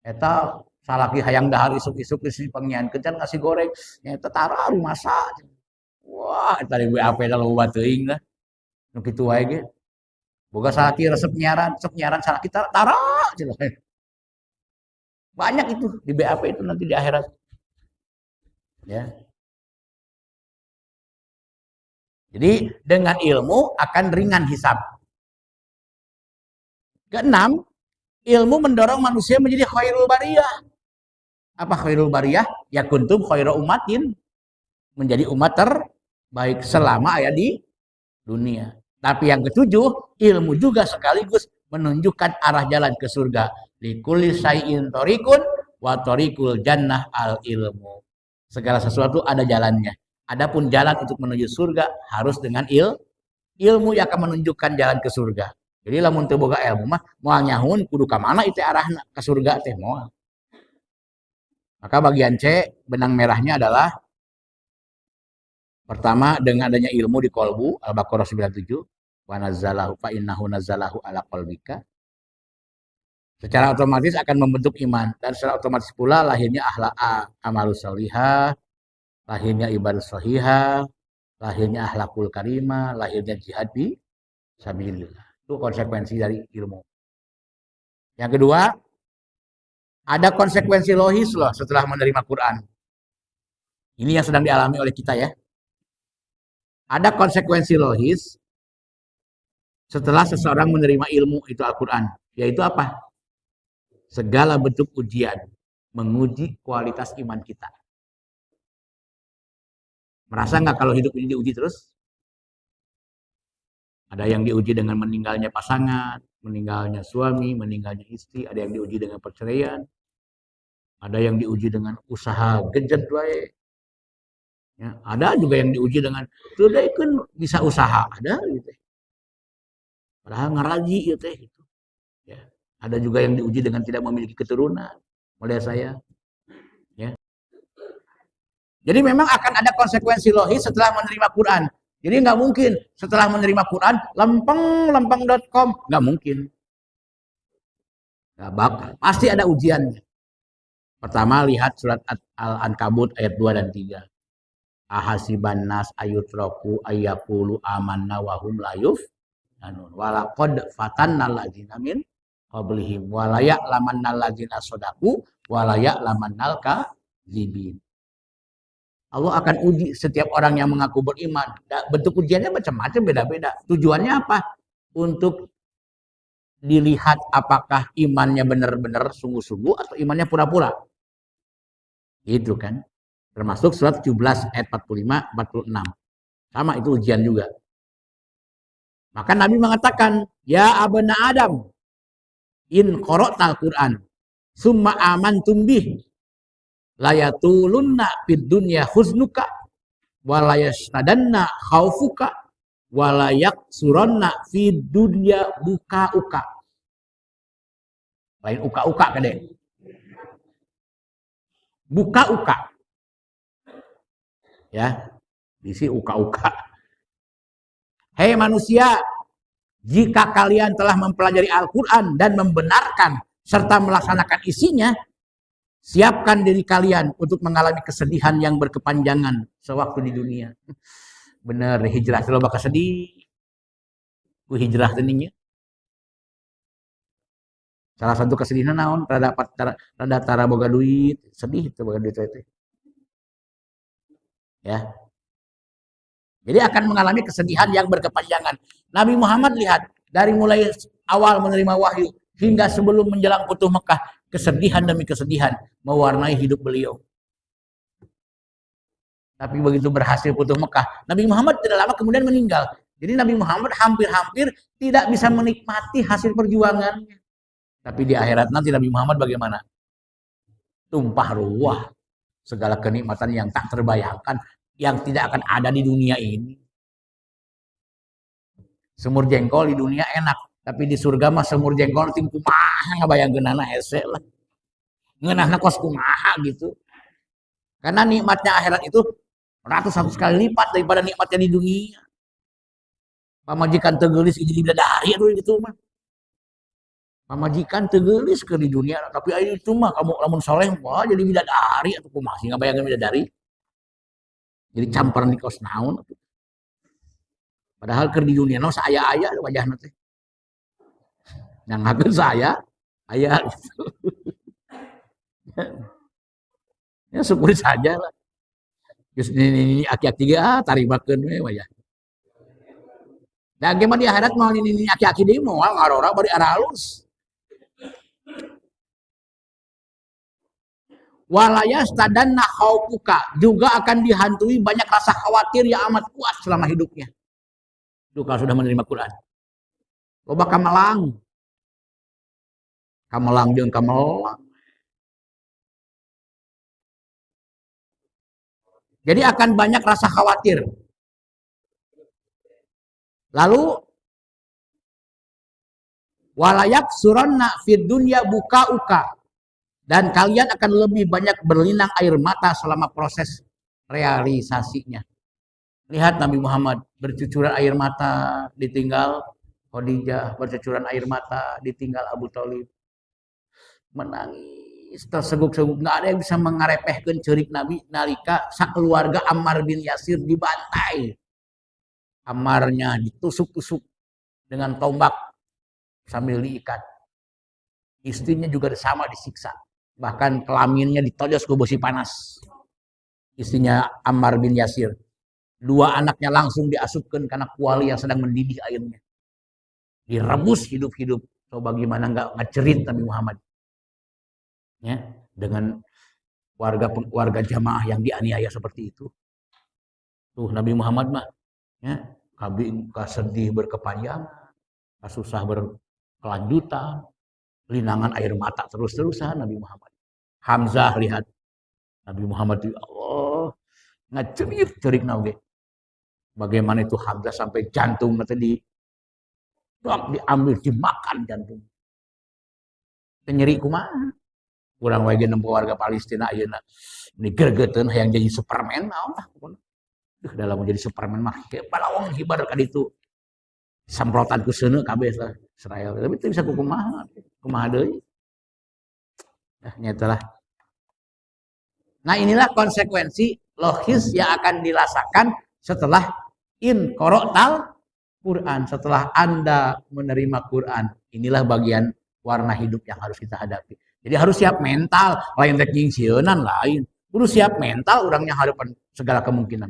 Eta salaki hayang dahar isuk-isuk di pangiankeun can nasi goreng. Eta tara rumasa. Wah, eta di BAP da loba teuing lah. Nu kitu wae ge. Boga salaki resep nyiaran, salaki tara. Banyak itu di BAP itu nanti di akhirat. Ya. Jadi dengan ilmu akan ringan hisab. Keenam, ilmu mendorong manusia menjadi khairul bariyah. Apa khairul bariyah? Ya kuntum khairu umatin. Menjadi umat terbaik selama ada di dunia. Tapi yang ketujuh, ilmu juga sekaligus menunjukkan arah jalan ke surga. Likulli syai'in thariqun wa thariqul jannah al ilmu. Segala sesuatu ada jalannya. Adapun jalan untuk menuju surga harus dengan ilmu yang akan menunjukkan jalan ke surga. Jadi lamun teu boga ilmu mah moal nyahun kudu ka mana itu arahna ke surga teh moal. Maka bagian C benang merahnya adalah pertama dengan adanya ilmu di kolbu Al-Baqarah 97 wa nazzalahu fa innahu nazzalahu ala qalbika. Secara otomatis akan membentuk iman dan secara otomatis pula lahirnya amalus sholihah, lahirnya ibadah sahihah, lahirnya akhlakul karimah, lahirnya jihad fi sabilillah. Itu konsekuensi dari ilmu. Yang kedua, ada konsekuensi logis loh setelah menerima Quran. Ini yang sedang dialami oleh kita ya. Ada konsekuensi logis setelah seseorang menerima ilmu itu Al-Quran. Yaitu apa? Segala bentuk ujian menguji kualitas iman kita. Merasa nggak kalau hidup ini diuji terus? Ada yang diuji dengan meninggalnya pasangan, meninggalnya suami, meninggalnya istri. Ada yang diuji dengan perceraian. Ada yang diuji dengan usaha genjet wae. Ya, ada juga yang diuji dengan sudah kan bisa usaha, ada gitu. Padahal ngaraji gitu gitu. Ya. Ada juga yang diuji dengan tidak memiliki keturunan. Oleh saya. Ya. Jadi memang akan ada konsekuensi logis setelah menerima Quran. Jadi nggak mungkin setelah menerima Quran lempeng.com, nggak mungkin. Nggak bakal. Pasti ada ujiannya. Pertama lihat surat Al-Ankabut ayat 2 dan 3. Ahasiban nas ayutraku ayyaqulu amanna wa hum la yuftanun walaqad fatannal ladzina min qablihim wa la ya'lamannal ladzina shadaqu wa la ya'lamannal kadzibin. Allah akan uji setiap orang yang mengaku beriman. Bentuk ujiannya macam-macam, beda-beda. Tujuannya apa? Untuk dilihat apakah imannya benar-benar sungguh-sungguh atau imannya pura-pura. Itu kan. Termasuk surat 17 ayat 45-46. Sama itu ujian juga. Maka Nabi mengatakan, ya abna Adam, in qara'tal Qur'an, summa amantum bih, layatulunna fid dunya huznuka, walayastadanna khaufuka, walayaksuranna fid dunya buka-uka. Lain uka-uka kade. Buka-uka. Ya, isi uka-uka. Hei manusia, jika kalian telah mempelajari Al-Quran dan membenarkan serta melaksanakan isinya, siapkan diri kalian untuk mengalami kesedihan yang berkepanjangan sewaktu di dunia. Bener, hijrah itu bakal sedih. Ku hijrah tadinya. Salah satu kesedihan naon, rada tara boga duit, sedih itu boga duit itu. Ya. Jadi akan mengalami kesedihan yang berkepanjangan. Nabi Muhammad lihat dari mulai awal menerima wahyu hingga sebelum menjelang Futuh Mekah, kesedihan demi kesedihan mewarnai hidup beliau. Tapi begitu berhasil Futuh Mekah, Nabi Muhammad tidak lama kemudian meninggal. Jadi Nabi Muhammad hampir-hampir tidak bisa menikmati hasil perjuangannya. Tapi di akhirat nanti Nabi Muhammad bagaimana? Tumpah ruah segala kenikmatan yang tak terbayangkan, yang tidak akan ada di dunia ini. Semur jengkol di dunia enak, tapi di surga mah semur jengkol tim kumaha ngabayangkeunana hese lah. Ngeunahna kos kumaha gitu. Karena nikmatnya akhirat itu ratus kali lipat daripada nikmatnya di dunia. Pamajikan teu geulis jadi bidadari atuh gitu mah. Pamajikan teu geulis ke di dunia, tapi aya itu mah kamu lamun saleh wah jadi bidadari atuh kumaha sih ngabayangkeun bidadari. Jadi camper di kos naon atuh. Padahal keur di dunia naon saaya-aya wajahna teh. Nyangakeun saya aya gitu. Ya syukuri saja lah. Geus ini aki-aki tarimakeun we wajah. Da ge mah di akhirat mau ini aki-aki deui moal ngarora bari aralus. Walayas tadanna khaufuka, juga akan dihantui banyak rasa khawatir yang amat kuat selama hidupnya. Itu kalau sudah menerima Quran. Loba kamelang. Kamelang jeung kamelang. Jadi akan banyak rasa khawatir. Lalu walayak suranna fid dunya buka-uka, dan kalian akan lebih banyak berlinang air mata selama proses realisasinya. Lihat Nabi Muhammad bercucuran air mata ditinggal Khadijah, bercucuran air mata ditinggal Abu Thalib. Menangis terseguk-seguk, nggak ada yang bisa mengarepehkeun ceurik Nabi nalika sakeluarga Ammar bin Yasir dibantai. Ammarnya ditusuk-tusuk dengan tombak sambil diikat. Istrinya juga sama disiksa. Bahkan kelaminnya ditojos ke besi panas. Istrinya Ammar bin Yasir. 2 anaknya langsung diasupkan karena kuali yang sedang mendidih airnya. Direbus hidup-hidup. So bagaimana nggak ngecerit Nabi Muhammad. Ya, dengan warga jamaah yang dianiaya seperti itu. Tuh Nabi Muhammad mah ya, sedih berkepanjangan, susah berkelanjutan, linangan air mata terus-terusan Nabi Muhammad. Hamzah lihat Nabi Muhammad ya Allah ngacerit cerik nabi. Bagaimana itu Hamzah sampai jantung nanti diambil dimakan jantung. Nyeri kumaha? Urang wae nempo warga Palestina ayeuna ini gergeteun hayang jadi Superman naon lah. Dalam menjadi Superman mah kayak balawang hibar ka ditu. Samprotan ku seuneu kabeh Israel. Tapi teu bisa kumaha deui. Nyatalah. Nah, inilah konsekuensi logis yang akan dirasakan setelah qira'atal Quran, setelah Anda menerima Quran. Inilah bagian warna hidup yang harus kita hadapi. Jadi harus siap mental, lain rek nyingsieunan lain. Kudu siap mental orangnya hadapan segala kemungkinan.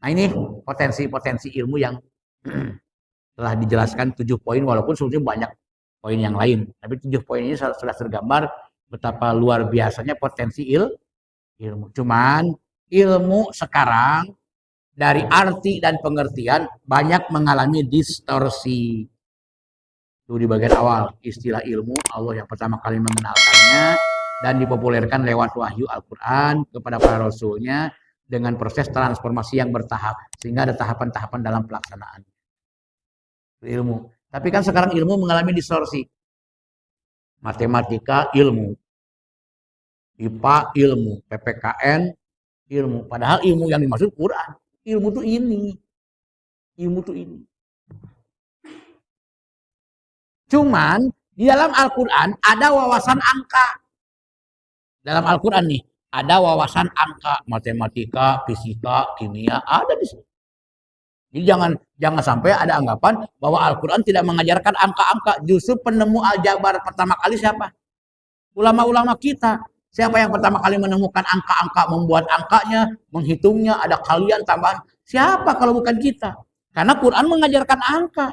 Nah, ini potensi-potensi ilmu yang telah dijelaskan 7 poin, walaupun sebetulnya banyak poin yang lain. Tapi 7 poin ini sudah tergambar betapa luar biasanya potensi ilmu. Cuman ilmu sekarang dari arti dan pengertian banyak mengalami distorsi. Itu di bagian awal istilah ilmu Allah yang pertama kali mengenalkannya dan dipopulerkan lewat wahyu Al-Quran kepada para rasulnya dengan proses transformasi yang bertahap sehingga ada tahapan-tahapan dalam pelaksanaan ilmu. Tapi kan sekarang ilmu mengalami distorsi. Matematika ilmu, IPA ilmu, PPKN ilmu. Padahal ilmu yang dimaksud Quran. Ilmu tuh ini. Cuman di dalam Al-Quran ada wawasan angka. Dalam Al-Quran nih, ada wawasan angka, matematika, fisika, kimia, ada di sini. Jadi jangan sampai ada anggapan bahwa Al-Quran tidak mengajarkan angka-angka. Justru penemu aljabar pertama kali siapa? Ulama-ulama kita. Siapa yang pertama kali menemukan angka-angka, membuat angkanya, menghitungnya, ada kalian tambahan. Siapa kalau bukan kita? Karena Quran mengajarkan angka.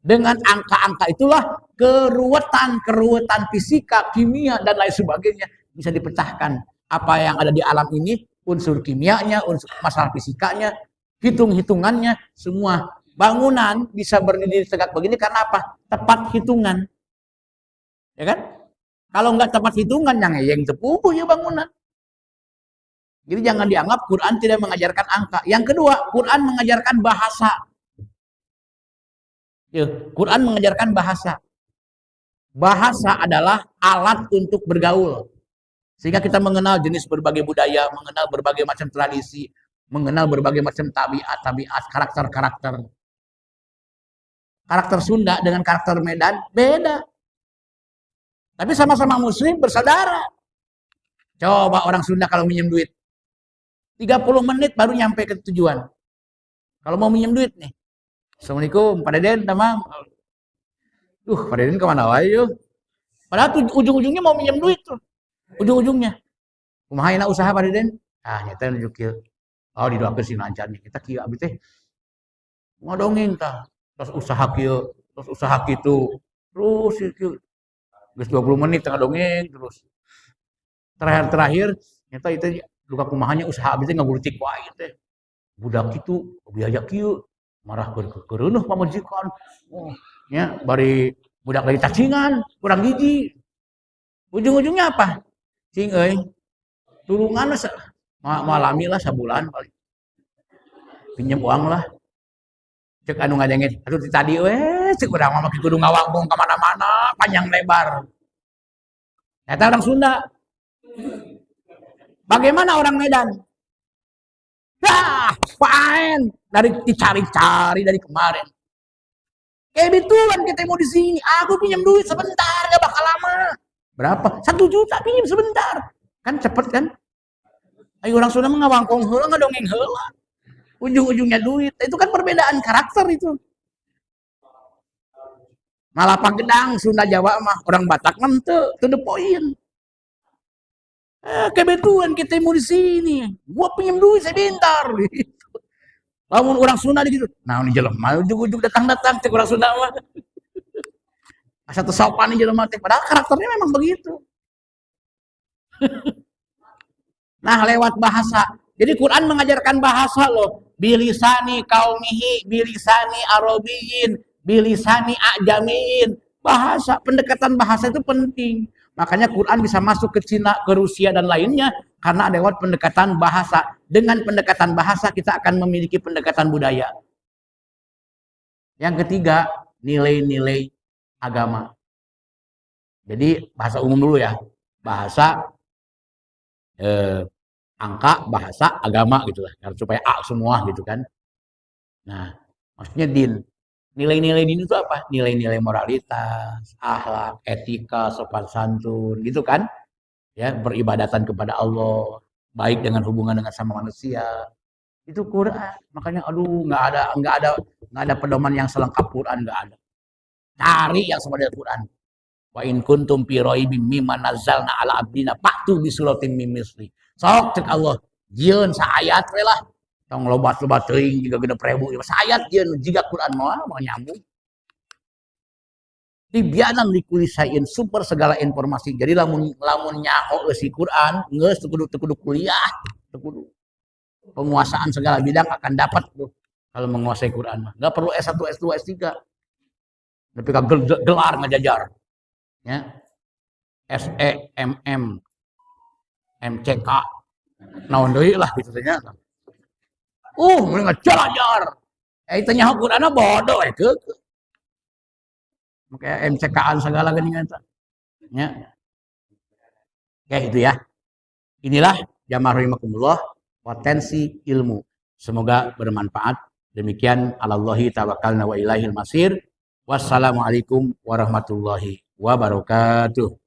Dengan angka-angka itulah keruwetan fisika, kimia, dan lain sebagainya bisa dipecahkan. Apa yang ada di alam ini, unsur kimianya, unsur masalah fisikanya, hitung-hitungannya, semua. Bangunan bisa berdiri tegak begini karena apa? Tepat hitungan. Ya kan? Kalau nggak tepat hitungan, yang tepuh ya bangunan. Jadi jangan dianggap Quran tidak mengajarkan angka. Yang kedua, Quran mengajarkan bahasa. Quran mengajarkan bahasa. Bahasa adalah alat untuk bergaul. Sehingga kita mengenal jenis berbagai budaya, mengenal berbagai macam tradisi, mengenal berbagai macam tabiat, karakter-karakter. Karakter Sunda dengan karakter Medan beda. Tapi sama-sama muslim bersaudara. Coba orang Sunda kalau minjem duit. 30 menit baru nyampe ke tujuan. Kalau mau minjem duit nih. Assalamualaikum, Pak Deden, tamang. Pak Deden kemana wae yuk? Padahal ujung-ujungnya mau minjem duit tuh. Ujung-ujungnya. Kumaha ayeuna usaha Pak Deden? Nyata nuju kieu. Oh, didoakeun si lancar nih. Kita kieu abdi teh. Ngadongeng tah. Terus usaha kieu, terus usaha kitu. Terus kieu. Geus 20 menit tengah dongeng terus. Terakhir nyata itu luka kumahanya usaha abdi teh ngagulutik wae teh. Budak kitu biaya kieu marah keureunuh pamajikan. Nya bari budak dari cacingan, kurang gigi. Ujung-ujungnya apa? Cing euy. Tulungan malami lah sabulan paling. Pinjem uang lah. Cek anu ngadengit. Atuh tadi cek urang mah make kudu ngawangkung ka mana-mana, panjang lebar. Eta orang Sunda. Bagaimana orang Medan? Fine. Dari dicari-cari dari kemarin. Kebetulan ketemu di sini. Aku pinjam duit sebentar, gak bakal lama. Berapa? 1 juta pinjam sebentar. Kan cepet kan? Ayo orang Sunda ngawangkung heula, ngadongeng heula. Ujung-ujungnya duit. Itu kan perbedaan karakter itu. Malah Pagedang, Sunda Jawa mah orang Batak mah to the point. Kebetulan ketemu di sini. Gua pinjam duit sebentar. Lamun orang Sunda gitu. Nah, ini jelema ujug-ujug datang-datang cek orang Sunda mah. Asa teu sopan jelema teh, padahal karakternya memang begitu. Nah, lewat bahasa. Jadi Quran mengajarkan bahasa loh. Bilisani kaumihi, bilisani arabiyin, bilisani ajamiin. Bahasa, pendekatan bahasa itu penting. Makanya Quran bisa masuk ke Cina, ke Rusia dan lainnya karena lewat pendekatan bahasa. Dengan pendekatan bahasa kita akan memiliki pendekatan budaya. Yang ketiga, nilai-nilai agama. Jadi bahasa umum dulu ya. Bahasa angka, bahasa, agama gitu lah. Supaya A semua gitu kan. Nah, maksudnya din. Nilai-nilai din itu apa? Nilai-nilai moralitas, akhlak, etika, sopan santun gitu kan. Ya, beribadatan kepada Allah, baik dengan hubungan dengan sama manusia. Itu Quran. Makanya aduh nggak ada pedoman yang selengkap Quran, nggak ada. Cari yang semodel Quran. Wa in kuntum fi raibim mimma nazzalna ala abdina fa'tu bi suratin min misli. Sok cek Allah, jieun saayat we lah. Tong lobat-lobat teuing juga 6.000 saayat jieun jiga Quran mau nyambung. Tibyanan likuli sayin super segala informasi. Jadi lamun nyaho si Quran, geus teu kudu kuliah, teu kudu. Penguasaan segala bidang akan dapat tuh kalau menguasai Quran mah. Enggak perlu S1, S2, S3. Tapi kan gelar ngajajar. Ya. SE, MM, MCK. Naon deui lah gitu teh nya. Mun ngajajar. Itu nyaho Quran bodoh keuk. Kayak MCK-an segala geuningan teh. Ya. Kayak itu ya. Inilah jamaah rahimakumullah potensi ilmu. Semoga bermanfaat Demikian alallahi tawakkalna wa ilaihil masir. Wassalamualaikum warahmatullahi wabarakatuh.